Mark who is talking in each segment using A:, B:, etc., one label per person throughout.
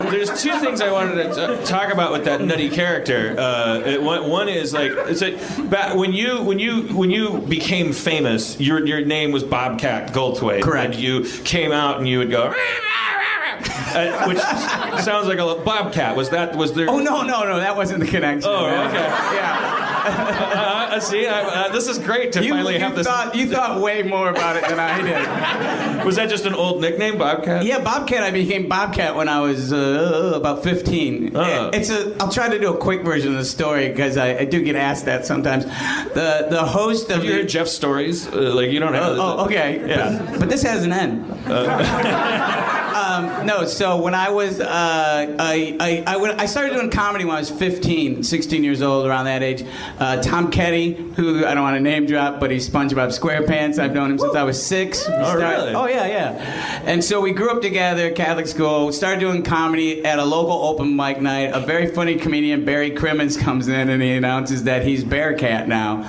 A: there's two things I wanted to talk about with that nutty character. One is like, it's like when you became famous, your name was Bobcat Goldthwait.
B: Correct.
A: And you came out and you would go. Which sounds like a bobcat. Was there?
B: Oh no, that wasn't the connection.
A: Oh,
B: man.
A: okay.
B: Yeah.
A: See, this is great to finally have this.
B: You thought way more about it than I did.
A: Was that just an old nickname, Bobcat?
B: Yeah, Bobcat. I became Bobcat when I was about 15. I'll try to do a quick version of the story because I do get asked that sometimes. The host of
A: Have you heard Jeff's stories? Like you don't have.
B: Oh, okay.
A: Yeah.
B: But this has an end. No, so when I was, I started doing comedy when I was 15, 16 years old, around that age. Tom Ketty, who I don't want to name drop, but he's SpongeBob SquarePants. I've known him since I was 6.
A: Really?
B: Oh, yeah. And so we grew up together, Catholic school, started doing comedy at a local open mic night. A very funny comedian, Barry Crimmins, comes in and he announces that he's Bearcat now,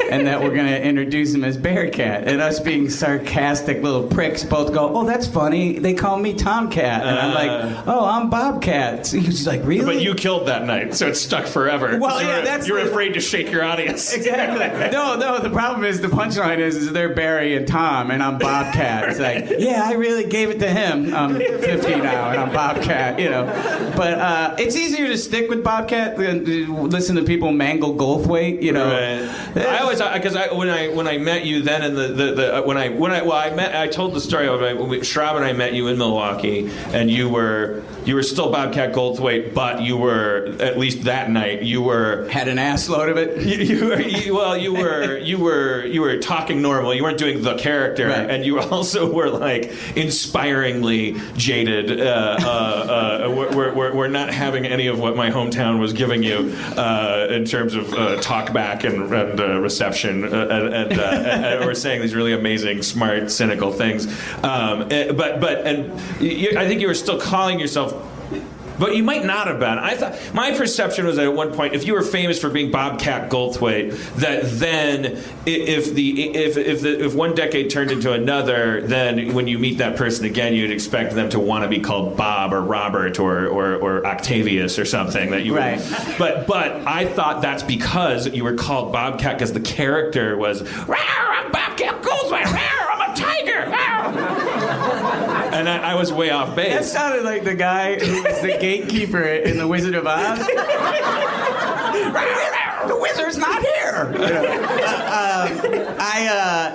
B: and that we're going to introduce him as Bearcat. And us being sarcastic little pricks both go, oh, that's funny. They call me Tomcat. And I'm like, oh, I'm Bobcat. So he's like, really?
A: But you killed that night, so it's stuck forever.
B: Well, yeah,
A: you're afraid to shake your audience.
B: Exactly. No, the problem is, the punchline is they're Barry and Tom, and I'm Bobcat. It's like, yeah, I really gave it to him. I'm 50 now, and I'm Bobcat, you know. But it's easier to stick with Bobcat than to listen to people mangle Goldthwait, you know.
A: Right. I always, because when I met you then in I told the story of when Schraub and I met you in Milwaukee, and you were still Bobcat Goldthwait, but you were, at least that night, you were
B: had an ass load of it.
A: You were talking normal. You weren't doing the character,
B: right.
A: And you also were like inspiringly jaded. We're not having any of what my hometown was giving you in terms of talkback and reception, and we're saying these really amazing, smart, cynical things. I think you were still calling yourself, but you might not have been. I thought my perception was that at one point, if you were famous for being Bobcat Goldthwait, that then if one decade turned into another, then when you meet that person again, you'd expect them to want to be called Bob or Robert or Octavius or something that you.
B: Right.
A: But I thought that's because you were called Bobcat because the character was, I'm Bobcat Goldthwait, I'm a tiger. And I was way off base.
B: That sounded like the guy who was the gatekeeper in The Wizard of Oz. The wizard's not here.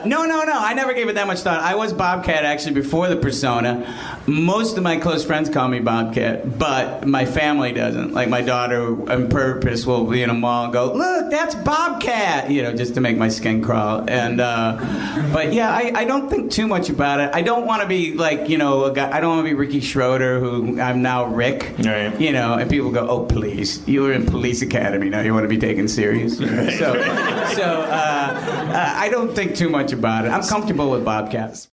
B: No. I never gave it that much thought. I was Bobcat actually before the persona. Most of my close friends call me Bobcat, but my family doesn't. Like my daughter, on purpose, will be in a mall and go, "Look, that's Bobcat," you know, just to make my skin crawl. And but yeah, I don't think too much about it. I don't want to be like, you know, a guy. I don't want to be Ricky Schroeder, who I'm now Rick.
A: Right. You
B: know, and people go, "Oh, please, you were in Police Academy. Now you want to be taken serious." Right. So I don't think too much about it. I'm comfortable with Bobcats.